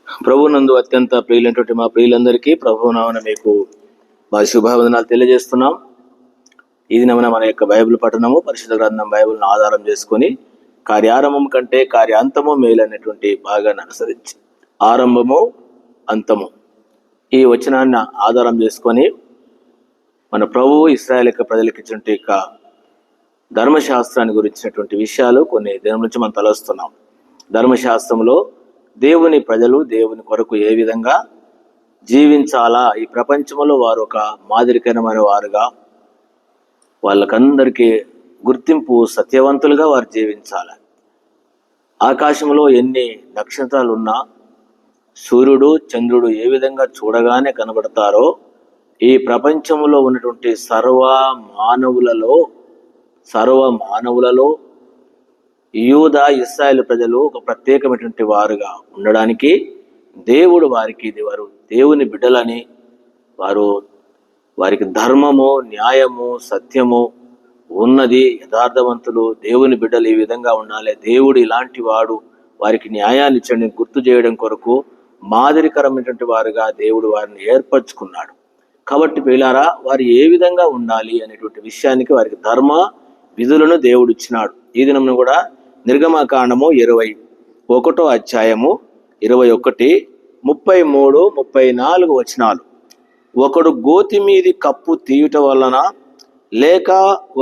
ప్రభునందు అత్యంత ప్రియులైనటువంటి మా ప్రియులందరికీ ప్రభునామన మీకు మా శుభావందనాలు తెలియజేస్తున్నాం. ఇది మన యొక్క బైబిల్ పఠనము, పరిశుద్ధ గ్రంథం బైబిల్ను ఆధారం చేసుకొని కార్యారంభం కంటే కార్యాంతము మేలైనటువంటి భాగాన్ని అనుసరించి ఆరంభము అంతము ఈ వచనాన్ని ఆధారం చేసుకొని మన ప్రభువు ఇశ్రాయేలు యొక్క ప్రజలకు ఇచ్చినటువంటి యొక్క ధర్మశాస్త్రాన్ని గురించినటువంటి విషయాలు కొన్ని దినం నుంచి మనం తలస్తున్నాం. ధర్మశాస్త్రంలో దేవుని ప్రజలు దేవుని కొరకు ఏ విధంగా జీవించాలా, ఈ ప్రపంచంలో వారు ఒక మాదిరికరమైన వారుగా వాళ్ళకందరికీ గుర్తింపు సత్యవంతులుగా వారు జీవించాలి. ఆకాశంలో ఎన్ని నక్షత్రాలు ఉన్నా సూర్యుడు చంద్రుడు ఏ విధంగా చూడగానే కనబడతారో ఈ ప్రపంచంలో ఉన్నటువంటి సర్వ మానవులలో యూదా ఇశ్రాయేలు ప్రజలు ఒక ప్రత్యేకమైనటువంటి వారుగా ఉండడానికి దేవుడు వారికి వారు దేవుని బిడ్డలని, వారికి ధర్మము, న్యాయము, సత్యము ఉన్నది, యథార్థవంతులు, దేవుని బిడ్డలు ఈ విధంగా ఉండాలి, దేవుడు ఇలాంటి వాడు, వారికి న్యాయాన్ని ఇచ్చని గుర్తు చేయడం కొరకు మాదిరికరమైనటువంటి వారుగా దేవుడు వారిని ఏర్పరచుకున్నాడు. కాబట్టి పిల్లారా, వారు ఏ విధంగా ఉండాలి అనేటువంటి విషయానికి వారికి ధర్మ విధులను దేవుడు ఇచ్చినాడు. ఈ దినమును కూడా నిర్గమకాండము 21వ అధ్యాయము 21, 33, 34 వచనాలు. ఒకడు గోతి మీది కప్పు తీయుట వలన లేక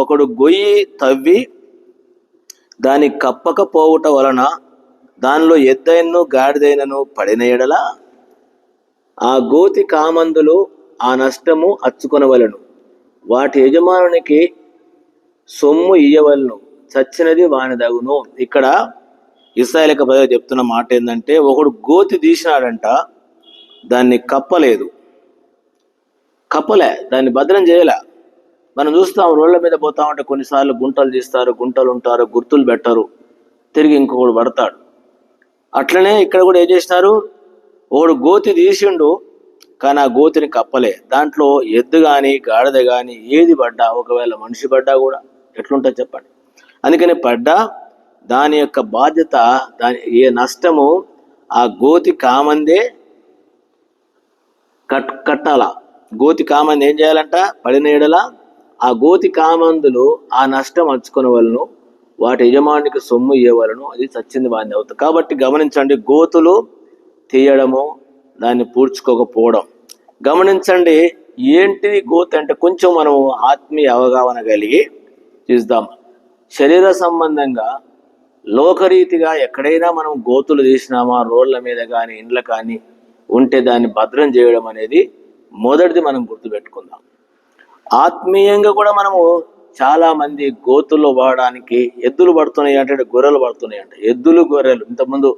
ఒకడు గొయ్యి తవ్వి దాని కప్పకపోవుట వలన దానిలో ఎద్దైనను గాడిదైనను పడిన ఎడల ఆ గోతి కామందులు ఆ నష్టము అచ్చుకొనవలను, వాటి యజమానునికి సొమ్ము ఇయ్యవలను, చచ్చినది వాని దగును. ఇక్కడ ఇశ్రాయేలు ప్రజలు చెప్తున్న మాట ఏంటంటే, ఒకడు గోతి తీసినాడంట, దాన్ని కప్పలే, దాన్ని భద్రం చేయలే. మనం చూస్తాం, రోడ్ల మీద పోతా ఉంటే కొన్నిసార్లు గుంటలు తీస్తారు, గుంటలు ఉంటారు, గుర్తులు పెట్టరు, తిరిగి ఇంకొకడు పడతాడు. అట్లనే ఇక్కడ కూడా ఏం చేసినారు, ఒకడు గోతి తీసిండు కానీ ఆ గోతిని కప్పలే. దాంట్లో ఎద్దు కానీ గాడిద కానీ ఏది పడ్డా, ఒకవేళ మనిషి పడ్డా కూడా ఎట్లుంటుంది చెప్పండి. అందుకని పడ్డా దాని యొక్క బాధ్యత, ఏ నష్టము ఆ గోతి కామందే కట్టాల. గోతి కామంది ఏం చేయాలంట, పడిన ఎడల ఆ గోతి కామందులు ఆ నష్టం అచ్చుకునే వాళ్ళను, వాటి యజమానికి సొమ్ము ఇవ్వవలను, అది చచ్చింది వాడిని అవుతుంది. కాబట్టి గమనించండి, గోతులు తీయడము, దాన్ని పూడ్చుకోకపోవడం. గమనించండి, ఏంటిది గోతి అంటే కొంచెం మనం ఆత్మీయ అవగాహన కలిగి చూద్దాం. శరీర సంబంధంగా లోకరీతిగా ఎక్కడైనా మనం గోతులు తీసినామా, రోడ్ల మీద కానీ ఇండ్ల కానీ ఉంటే దాన్ని భద్రం చేయడం అనేది మొదటిది మనం గుర్తుపెట్టుకుందాం. ఆత్మీయంగా కూడా మనము చాలా మంది గోతుల్లో వాడడానికి ఎద్దులు పడుతున్నాయి అంటే, గొర్రెలు పడుతున్నాయి అంటే, ఎద్దులు గొర్రెలు ఇంతకుముందు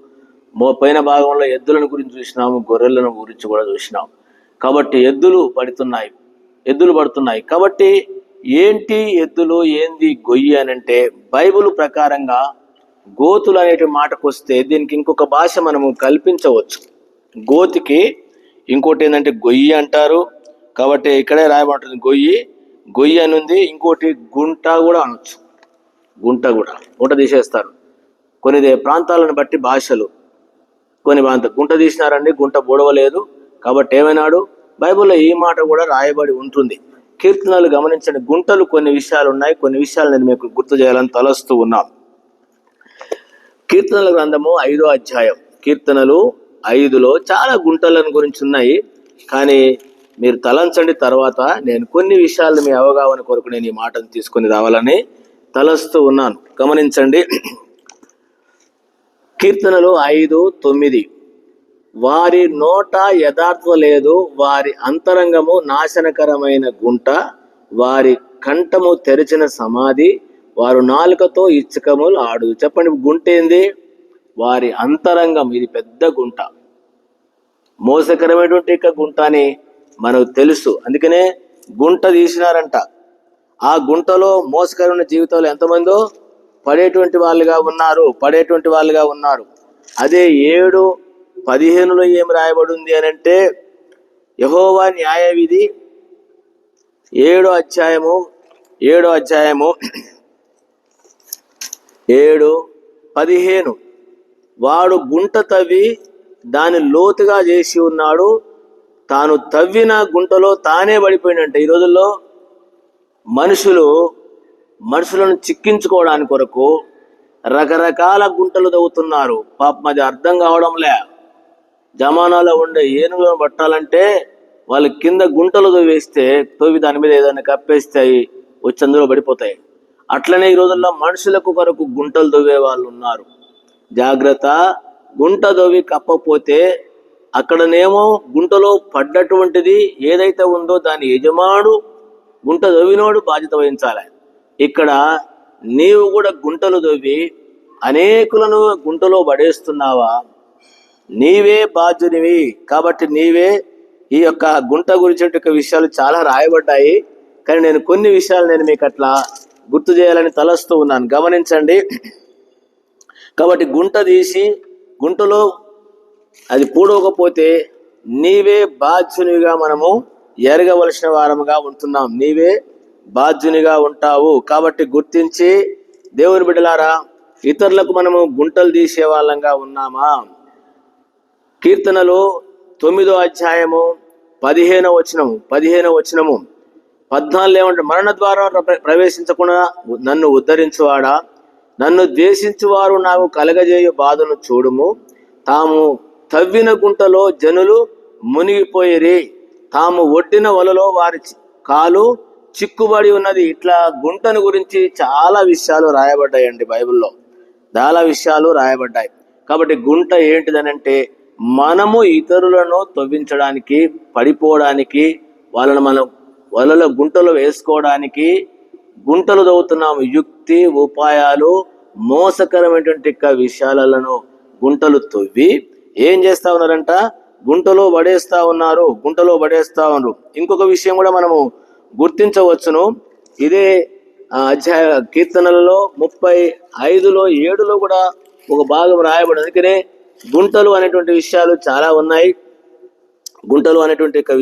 పైన భాగంలో ఎద్దులను గురించి చూసినాము, గొర్రెలను గురించి కూడా చూసినాము. కాబట్టి ఎద్దులు పడుతున్నాయి. కాబట్టి ఏంటి ఎద్దులు, ఏంది గొయ్యి అని అంటే, బైబిల్ ప్రకారంగా గోతులు అనేటి మాటకు వస్తే దీనికి ఇంకొక భాష మనము కల్పించవచ్చు. గోతికి ఇంకోటి ఏంటంటే గొయ్యి అంటారు. కాబట్టి ఇక్కడే రాయబడుతుంది గొయ్యి అని ఉంది. ఇంకోటి గుంట కూడా అనొచ్చు. గుంట తీసేస్తారు. కొన్ని ప్రాంతాలను బట్టి భాషలు, కొన్ని గుంట తీసినారండి, గుంట బూడవలేదు. కాబట్టి ఏమైనాడు, బైబిల్లో ఈ మాట కూడా రాయబడి ఉంటుంది. కీర్తనలు గమనించండి, గుంటలు కొన్ని విషయాలు ఉన్నాయి, కొన్ని విషయాలు నేను మీకు గుర్తు చేయాలని తలస్తూ ఉన్నాం. కీర్తనల గ్రంథము 5వ అధ్యాయం, కీర్తనలు 5లో చాలా గుంటలను గురించి ఉన్నాయి. కానీ మీరు తలంచండి, తర్వాత నేను కొన్ని విషయాలు మీ అవగాహన కొరకు నేను ఈ మాటను తీసుకొని రావాలని తలస్తూ ఉన్నాను. గమనించండి, కీర్తనలు 5:9, వారి నోట యథార్థత లేదు, వారి అంతరంగము నాశనకరమైన గుంట, వారి కంఠము తెరిచిన సమాధి, వారు నాలుకతో ఇచ్చకములు ఆడు. చెప్పండి, గుంట ఏంది? వారి అంతరంగం. ఇది పెద్ద గుంట, మోసకరమైనటువంటి గుంట అని మనకు తెలుసు. అందుకనే గుంట తీసినారంట. ఆ గుంటలో మోసకరమైన జీవితంలో ఎంతమందో పడేటువంటి వాళ్ళుగా ఉన్నారు. అదే 7:15లో ఏం రాయబడి ఉంది అని అంటే, యెహోవా న్యాయ విధి 7వ అధ్యాయము 7:15, వాడు గుంట తవ్వి దాన్ని లోతుగా చేసి ఉన్నాడు. తాను తవ్విన గుంటలో తానే పడిపోయినంట. ఈ రోజుల్లో మనుషులను చిక్కించుకోవడానికి కొరకు రకరకాల గుంటలు తవ్వుతున్నారు. పాపం అది అర్థం కావడంలే. జమానాలో ఉండే ఏనుగులను పట్టాలంటే వాళ్ళ కింద గుంటలు తవ్వి దాని మీద ఏదైనా కప్పేస్తాయి, వచ్చి అందులో పడిపోతాయి. అట్లనే ఈ రోజుల్లో మనుషులకు కొరకు గుంటలు తవ్వే వాళ్ళు ఉన్నారు. జాగ్రత్త, గుంట తవ్వి కప్పపోతే అక్కడనేమో గుంటలో పడ్డటువంటిది ఏదైతే ఉందో దాని యజమానుడు, గుంట తవ్వినోడు బాధ్యత వహించాలి. ఇక్కడ నీవు కూడా గుంటలు తవ్వి అనేకులను గుంటలో పడేస్తున్నావా? నీవే బాధ్యునివి. కాబట్టి నీవే ఈ యొక్క గుంట గురించి విషయాలు చాలా రాయబడ్డాయి, కానీ నేను కొన్ని విషయాలు నేను మీకు అట్లా గుర్తు చేయాలని తలస్తూ ఉన్నాను. గమనించండి. కాబట్టి గుంట తీసి గుంటలో అది పూడవకపోతే నీవే బాధ్యునిగా మనము ఎరగవలసిన వారముగా ఉంటున్నాం. నీవే బాధ్యునిగా ఉంటావు. కాబట్టి గుర్తించి దేవుని బిడ్డలారా, ఇతరులకు మనము గుంటలు తీసే వాళ్ళంగా ఉన్నామా? కీర్తనలు 9వ అధ్యాయము 15వ వచనము 14 ఏమంటే, మరణ ద్వారా ప్రవేశించకుండా నన్ను ఉద్ధరించువాడా, నన్ను ద్వేషించువారు నాకు కలగజేయు బాధను చూడుము. తాము తవ్విన గుంటలో జనులు మునిగిపోయిరి, తాము ఒడ్డిన వలలో వారి కాలు చిక్కుబడి ఉన్నది. ఇట్లా గుంటను గురించి చాలా విషయాలు రాయబడ్డాయండి బైబిల్లో, చాలా విషయాలు రాయబడ్డాయి. కాబట్టి గుంట ఏంటిదనంటే, మనము ఇతరులను తవ్వించడానికి, పడిపోవడానికి, వాళ్ళను మనం వలలో గుంటలో వేసుకోవడానికి గుంటలు తవ్వుతున్నాము. యుక్తి ఉపాయాలు, మోసకరమైనటువంటి విషయాలను గుంటలు తవ్వి ఏం చేస్తా ఉన్నారంట? గుంటలో పడేస్తా ఉన్నారు. ఇంకొక విషయం కూడా మనము గుర్తించవచ్చును. ఇదే అధ్యాయ కీర్తనలలో 35లో 7లో కూడా ఒక భాగం రాయబడి. అందుకనే గుంటలు అనేటువంటి విషయాలు చాలా ఉన్నాయి.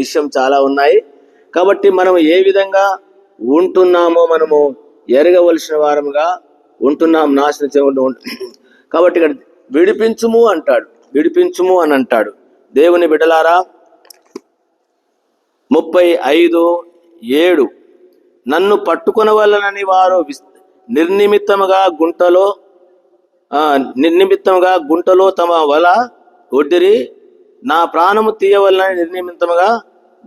విషయం చాలా ఉన్నాయి. కాబట్టి మనం ఏ విధంగా ఉంటున్నామో మనము ఎరగవలసిన వారముగా ఉంటున్నాం. నాశనం చేయకుండా. కాబట్టి ఇక్కడ విడిపించుము అని అంటాడు. దేవుని బిడ్డలారా, 35:7 నన్ను పట్టుకొనవలనని వారు నిర్నిమిత్తముగా గుంటలో తమ వల ఒడ్డిరి, నా ప్రాణము తీయవలనని నిర్నిమిత్తముగా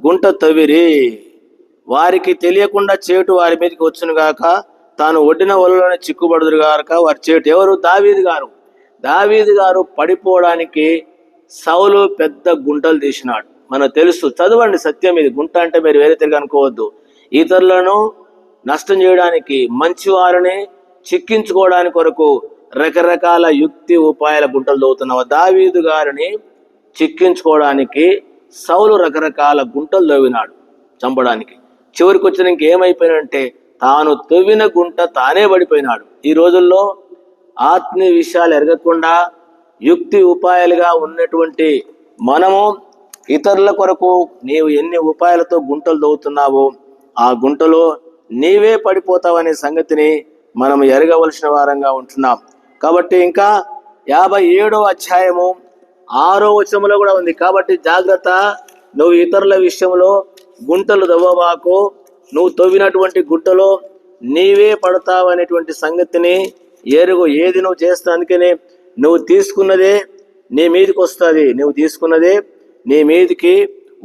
గుంట తవ్విరి. వారికి తెలియకుండా చేటు వారి మీదకి వచ్చును గాక, తాను ఒడ్డిన వలలోనే చిక్కుబడుదురు గాక వారి చేటు. ఎవరు? దావీదు గారు పడిపోవడానికి సౌలు పెద్ద గుంటలు తీసినాడు. మనకు తెలుసు, చదవండి. సత్యం ఇది. గుంట అంటే మీరు వేరే తిరిగి అనుకోవద్దు. ఇతరులను నష్టం చేయడానికి, మంచి వారిని చిక్కించుకోవడానికి కొరకు రకరకాల యుక్తి ఉపాయాల గుంటలు తవ్వుతున్నావు. దావీదు గారిని చిక్కించుకోవడానికి సౌలు రకరకాల గుంటలు తవ్వినాడు చంపడానికి. చివరికి వచ్చిన ఇంకేమైపోయినంటే, తాను తవ్విన గుంట తానే పడిపోయినాడు. ఈ రోజుల్లో ఆత్మీయ విషయాలు ఎరగకుండా యుక్తి ఉపాయాలుగా ఉన్నటువంటి మనము ఇతరుల కొరకు నీవు ఎన్ని ఉపాయాలతో గుంటలు తవ్వుతున్నావో ఆ గుంటలో నీవే పడిపోతావనే సంగతిని మనం ఎరగవలసిన వారంగా ఉంటున్నాం. కాబట్టి ఇంకా 57వ అధ్యాయము 6వ వచనంలో కూడా ఉంది. కాబట్టి జాగ్రత్త, నువ్వు ఇతరుల విషయంలో గుంటలు తవ్వబాకు. నువ్వు తవ్వినటువంటి గుంటలో నీవే పడతావు అనేటువంటి సంగతిని ఎరుగు. ఏది నువ్వు చేస్తా, అందుకనే నువ్వు తీసుకున్నదే నీ మీదకి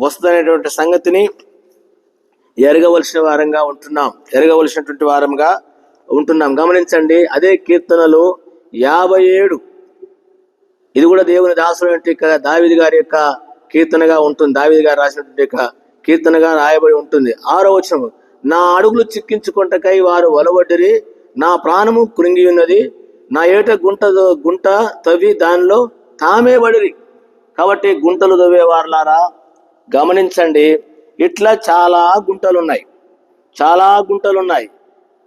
వస్తుంది. అనేటువంటి సంగతిని ఎరగవలసినటువంటి వారంగా ఉంటున్నాం. గమనించండి. అదే కీర్తనలు 57, ఇది కూడా దేవుని దాసుడు దావీదు గారి యొక్క కీర్తనగా ఉంటుంది. దావీదు గారు రాసినటువంటి కీర్తనగా రాయబడి ఉంటుంది. 6వ వచనం, నా అడుగులు చిక్కించుకుంటకై వారు వలవడ్డిరి, నా ప్రాణము కృంగి ఉన్నది, నా ఏట గుంట తవ్వి దానిలో తామే పడిరి. కాబట్టి గుంటలు తవ్వే వారులారా గమనించండి. ఇట్లా చాలా గుంటలు ఉన్నాయి.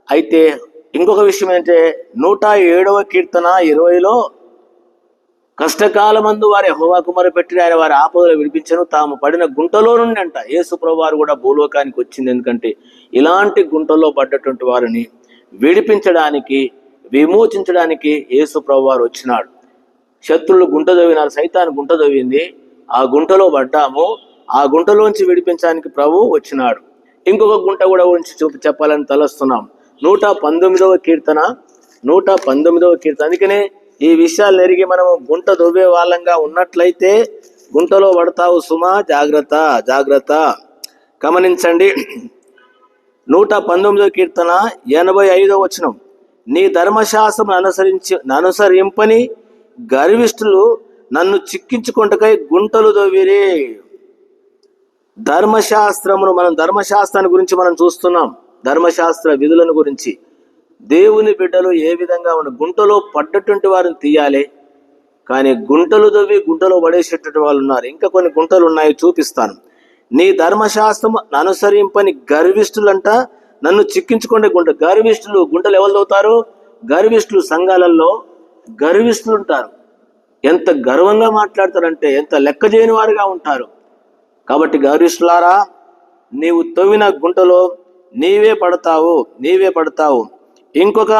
అయితే ఇంకొక విషయం ఏంటంటే 107వ కీర్తన 20లో, కష్టకాలమందు వారి యెహోవాకు మొరపెట్టి ఆయన వారి ఆపదలు విడిపించను, తాము పడిన గుంటలో నుండి అంట. యేసు ప్రభువు వారు కూడా భూలోకానికి వచ్చింది ఎందుకంటే ఇలాంటి గుంటల్లో పడ్డటువంటి వారిని విడిపించడానికి, విమోచించడానికి యేసు ప్రభువు వారు వచ్చినాడు. శత్రులు గుంట దవ్వినారు, సైతాన్ గుంట దవ్వింది, ఆ గుంటలో పడ్డాము. ఆ గుంటలోంచి విడిపించడానికి ప్రభు వచ్చినాడు. ఇంకొక గుంట కూడా గురించి చెప్పాలని తలస్తున్నాం. 119వ కీర్తన 119వ కీర్తన. అందుకనే ఈ విషయాలు ఎరిగి మనము గుంట దొవ్వే వాళ్ళంగా ఉన్నట్లయితే గుంటలో పడతావు సుమా, జాగ్రత్త జాగ్రత్త. గమనించండి, 119వ కీర్తన 85వ వచనం. నీ ధర్మశాస్త్రం అనుసరింపని గర్విష్ఠులు నన్ను చిక్కించుకొంటకై గుంటలు దొవ్విరి. మనం ధర్మశాస్త్రాన్ని గురించి మనం చూస్తున్నాం, ధర్మశాస్త్ర విధులను గురించి. దేవుని బిడ్డలు ఏ విధంగా గుంటలో పడ్డటువంటి వారిని తీయాలి, కానీ గుంటలు దొవ్వి గుంటలో పడేసేటువంటి వాళ్ళు ఉన్నారు. ఇంకా కొన్ని గుంటలు ఉన్నాయి, చూపిస్తాను. నీ ధర్మశాస్త్రం అనుసరింపని గర్విష్ఠులంట నన్ను చిక్కించుకుంటే గుంట. గర్విష్ఠులు గుంటలు ఎవరు దవ్వుతారు? గర్విష్ఠులు. సంఘాలలో గర్విష్ఠులు ఉంటారు. ఎంత గర్వంగా మాట్లాడతారంటే ఎంత లెక్క చేయని వారుగా ఉంటారు. కాబట్టి గర్విష్ఠులారా, నీవు తవ్విన గుంటలో నీవే పడతావు. ఇంకొక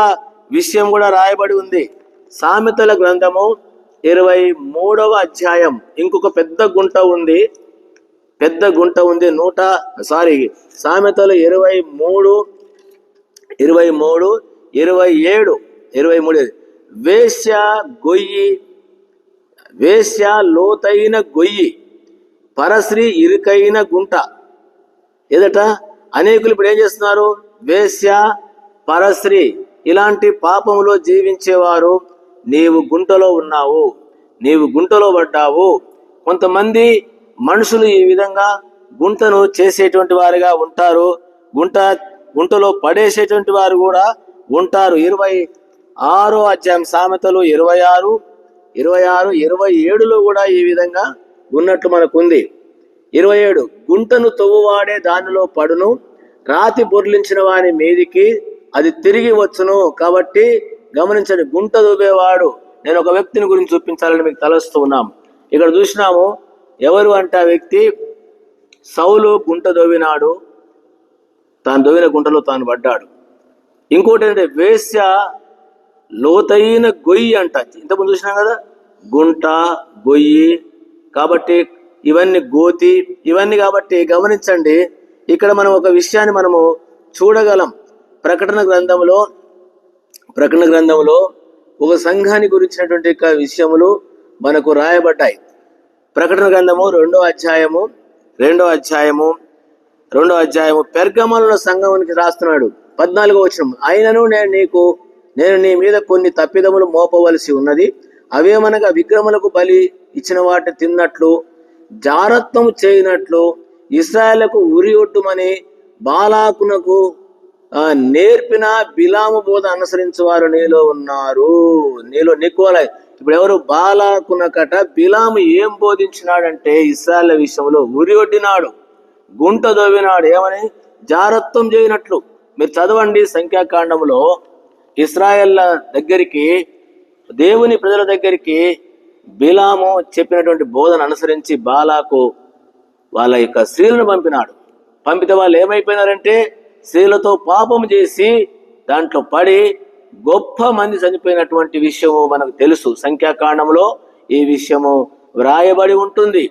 విషయం కూడా రాయబడి ఉంది. సామెతల గ్రంథము 23వ అధ్యాయం. ఇంకొక పెద్ద గుంట ఉంది. సామెతలు 23, 27. వేశ్య లోతైన గొయ్యి, పరశ్రీ ఇరుకైన గుంట. ఏదట? అనేకులు ఇప్పుడు ఏం చేస్తున్నారు? వేశ్య, పరశ్రీ ఇలాంటి పాపంలో జీవించేవారు. నీవు గుంటలో ఉన్నావు, నీవు గుంటలో పడ్డావు. కొంతమంది మనుషులు ఈ విధంగా గుంటను చేసేటువంటి వారుగా ఉంటారు. గుంటలో పడేసేటువంటి వారు కూడా ఉంటారు. 26వ అధ్యాయం సామెతలు 26, 27లో కూడా ఈ విధంగా ఉన్నట్టు మనకుంది. 27, గుంటను తవ్వువాడే దానిలో పడును, రాతి బొర్లించిన వాని మీదికి అది తిరిగి వచ్చును. కాబట్టి గమనించండి, గుంట దవ్వేవాడు. నేను ఒక వ్యక్తిని గురించి చూపించాలని మీకు తలస్తూ ఉన్నాం. ఇక్కడ చూసినాము, ఎవరు అంటే ఆ వ్యక్తి సౌలు గుంట దవ్వినాడు, తాను దవ్విన గుంటలో తాను పడ్డాడు. ఇంకోటి ఏంటంటే వేశ్య లోతైన గొయ్యి అంట. ఇంతకుముందు చూసినాం కదా, గుంట, గొయ్యి. కాబట్టి ఇవన్నీ గోతి, ఇవన్నీ. కాబట్టి గమనించండి, ఇక్కడ మనం ఒక విషయాన్ని మనము చూడగలం. ప్రకటన గ్రంథంలో ఒక సంఘాన్ని గురించినటువంటి విషయములు మనకు రాయబడ్డాయి. ప్రకటన గ్రంథము 2వ అధ్యాయము పెర్గమలో సంఘానికి రాస్తున్నాడు. 14వ వచనం. అయినను నేను నీ మీద కొన్ని తప్పిదములు మోపవలసి ఉన్నది. అవేమనగా విగ్రహములకు బలి ఇచ్చిన వాటి తిన్నట్లు, జారత్వము చేయనట్లు, ఇశ్రాయేలుకు ఉరియొడ్డుమని బాలాకునకు నేర్పిన బిలాము బోధ అనుసరించేవారు నీలో ఉన్నారు. ఇప్పుడు ఎవరు? బాలాకునకట బిలాము ఏం బోధించినాడంటే ఇశ్రాయేల్ విషయంలో ఉరియొడ్డినాడు, గుంట దవ్వినాడు. ఏమని? జారత్వం చేయనట్లు. మీరు చదవండి, సంఖ్యాకాండంలో ఇశ్రాయేళ్ల దగ్గరికి, దేవుని ప్రజల దగ్గరికి బిలాము చెప్పినటువంటి బోధన అనుసరించి బాలాకు వాళ్ళ యొక్క స్త్రీలను పంపితే వాళ్ళు ఏమైపోయినారంటే స్త్రీలతో పాపం చేసి దాంట్లో పడి గొప్ప మంది చనిపోయినటువంటి విషయము మనకు తెలుసు. సంఖ్యాకాండంలో ఈ విషయము వ్రాయబడి ఉంటుంది.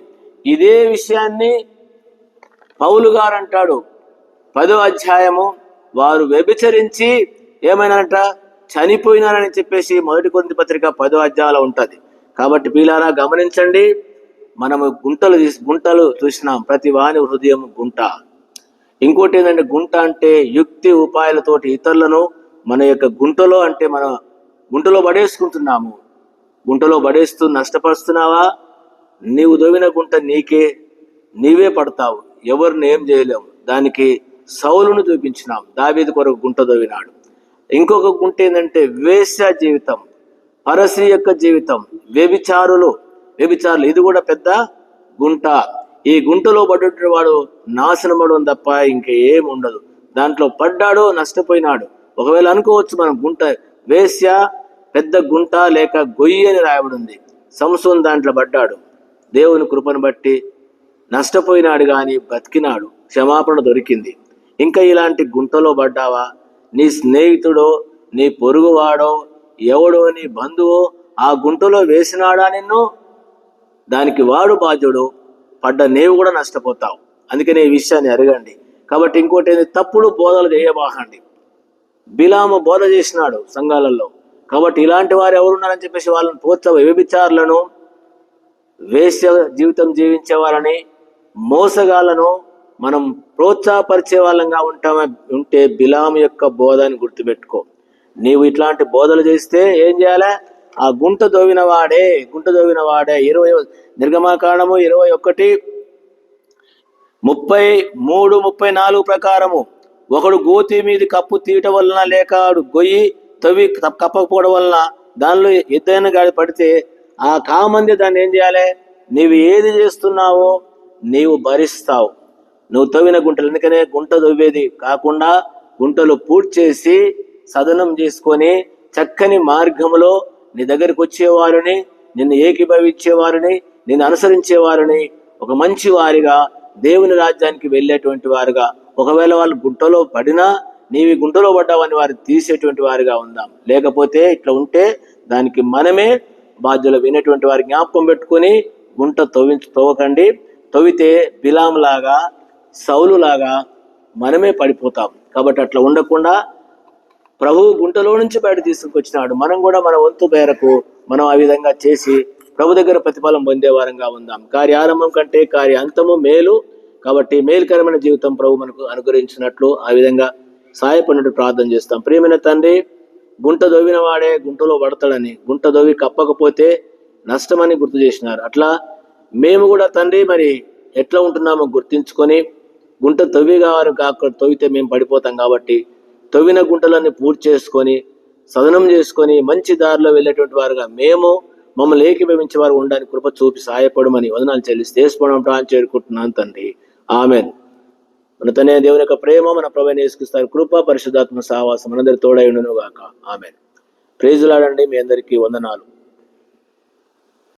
ఇదే విషయాన్ని పౌలు గారు అంటాడు 10వ అధ్యాయము. వారు వ్యభిచరించి ఏమైనారంట? చనిపోయినారని చెప్పేసి 1 కొరింథీ పత్రిక 10వ అధ్యాయంలో ఉంటుంది. కాబట్టి ప్రియులారా, గమనించండి, మనము గుంటలు చూసినాం. ప్రతి వాని హృదయం గుంట. ఇంకోటి ఏంటంటే, గుంట అంటే యుక్తి ఉపాయాలతోటి ఇతరులను మన యొక్క గుంటలో, అంటే మన గుంటలో పడేసుకుంటున్నాము. గుంటలో పడేస్తూ నష్టపరుస్తున్నావా? నీవు దవ్విన గుంట నీవే పడతావు, ఎవరిని ఏం చేయలేము. దానికి సౌలును చూపించినాం. దావీదు కొరకు గుంట దవ్వినాడు. ఇంకొక గుంట ఏంటంటే వేశ్య జీవితం, పరశ్రీ యొక్క జీవితం, వ్యభిచారులు. ఇది కూడా పెద్ద గుంట. ఈ గుంటలో పడ్డ వాడు నాశనమడం తప్ప ఇంకేం ఉండదు. దాంట్లో పడ్డాడు, నష్టపోయినాడు. ఒకవేళ అనుకోవచ్చు మనం, గుంట వేశ్య పెద్ద గుంట లేక గొయ్యి అని రాయబడి ఉంది. సంసోను దాంట్లో పడ్డాడు, దేవుని కృపను బట్టి నష్టపోయినాడు, కానీ బతికినాడు, క్షమాపణ దొరికింది. ఇంకా ఇలాంటి గుంటలో పడ్డావా? నీ స్నేహితుడో, నీ పొరుగువాడో, ఎవడో, నీ బంధువో ఆ గుంటలో వేసినాడా నిన్ను, దానికి వాడు బాధ్యుడు, పడ్డ నీవు కూడా నష్టపోతావు. అందుకని ఈ విషయాన్ని అడగండి. కాబట్టి ఇంకోటి ఏంటి, తప్పుడు బోధలు చేయబాకండి. బిలాము బోధ చేసినాడు సంఘాలలో. కాబట్టి ఇలాంటి వారు ఎవరున్నారని చెప్పేసి వాళ్ళని వ్యభిచారులను, వేశ్య జీవితం జీవించే వాళ్ళని, మోసగాళ్ళను మనం ప్రోత్సాహపరిచే వాళ్ళంగా ఉంటే బిలాము యొక్క బోధని గుర్తుపెట్టుకో. నీవు ఇట్లాంటి బోధలు చేస్తే ఏం చేయాలి? ఆ గుంట దోవిన వాడే 20 నిర్గమాకాండము 21:33-34 ప్రకారము, ఒకడు గోతి మీది కప్పు తీయటం వలన, లేక గొయ్యి తవ్వి కప్పకపోవడం వలన దానిలో ఎద్దైన గాడి పడితే ఆ కామంది దాన్ని ఏం చేయాలి? నీవు ఏది చేస్తున్నావో నీవు భరిస్తావు. నువ్వు తవ్విన గుంటలు, ఎందుకనే గుంట తవ్వేది కాకుండా గుంటలు పూర్తి చేసి సదనం చేసుకొని చక్కని మార్గంలో నీ దగ్గరికి వచ్చేవారిని, నిన్ను ఏకీభవించేవారిని, నిన్ను అనుసరించేవారిని ఒక మంచి వారిగా దేవుని రాజ్యానికి వెళ్ళేటువంటి వారుగా, ఒకవేళ వాళ్ళు గుంటలో పడినా నీవి గుంటలో పడ్డావని వారు తీసేటువంటి వారిగా ఉందాం. లేకపోతే ఇట్లా ఉంటే దానికి మనమే బాధ్యులు. వినేటువంటి వారి జ్ఞాపకం పెట్టుకొని గుంట తవ్వకండి. తవ్వితే బిలాం లాగా, సౌలు లాగా మనమే పడిపోతాం. కాబట్టి అట్లా ఉండకుండా ప్రభువు గుంటలో నుంచి బయట తీసుకొచ్చినాడు. మనం కూడా మన వంతు మేరకు మనం ఆ విధంగా చేసి ప్రభు దగ్గర ప్రతిఫలం పొందేవారంగా ఉందాం. కార్యారంభం కంటే కార్యాంతము మేలు. కాబట్టి మేలుకరమైన జీవితం ప్రభు మనకు అనుగ్రహించినట్లు ఆ విధంగా సహాయపడినట్టు ప్రార్థన చేస్తాం. ప్రియమైన తండ్రి, గుంట దొవ్విన వాడే గుంటలో పడతాడని, గుంట దొవ్వి కప్పకపోతే నష్టమని గుర్తు చేసినారు. అట్లా మేము కూడా తండ్రి మరి ఎట్లా ఉంటున్నామో గుర్తించుకొని, గుంట తవ్విగారు తవ్వితే మేము పడిపోతాం. కాబట్టి తవ్విన గుంటలన్నీ పూర్తి చేసుకొని సదనం చేసుకొని మంచి దారిలో వెళ్ళేటువంటి వారుగా మమ్మల్ని ఏకీభవించే వారు ఉండడానికి కృప చూపి సహాయపడమని వందనాలు చెల్లిస్తే ప్రాణం చేరుకుంటున్నాను తండ్రి. ఆమెన్. మన తనే దేవుని యొక్క ప్రేమ, మన ప్రభువైన యేసుక్రీస్తు కృప, పరిశుద్ధాత్మ సహవాసం మనందరి తోడై ఉండును గాక. ఆమెన్. Praise lord. మీ అందరికీ వందనాలు.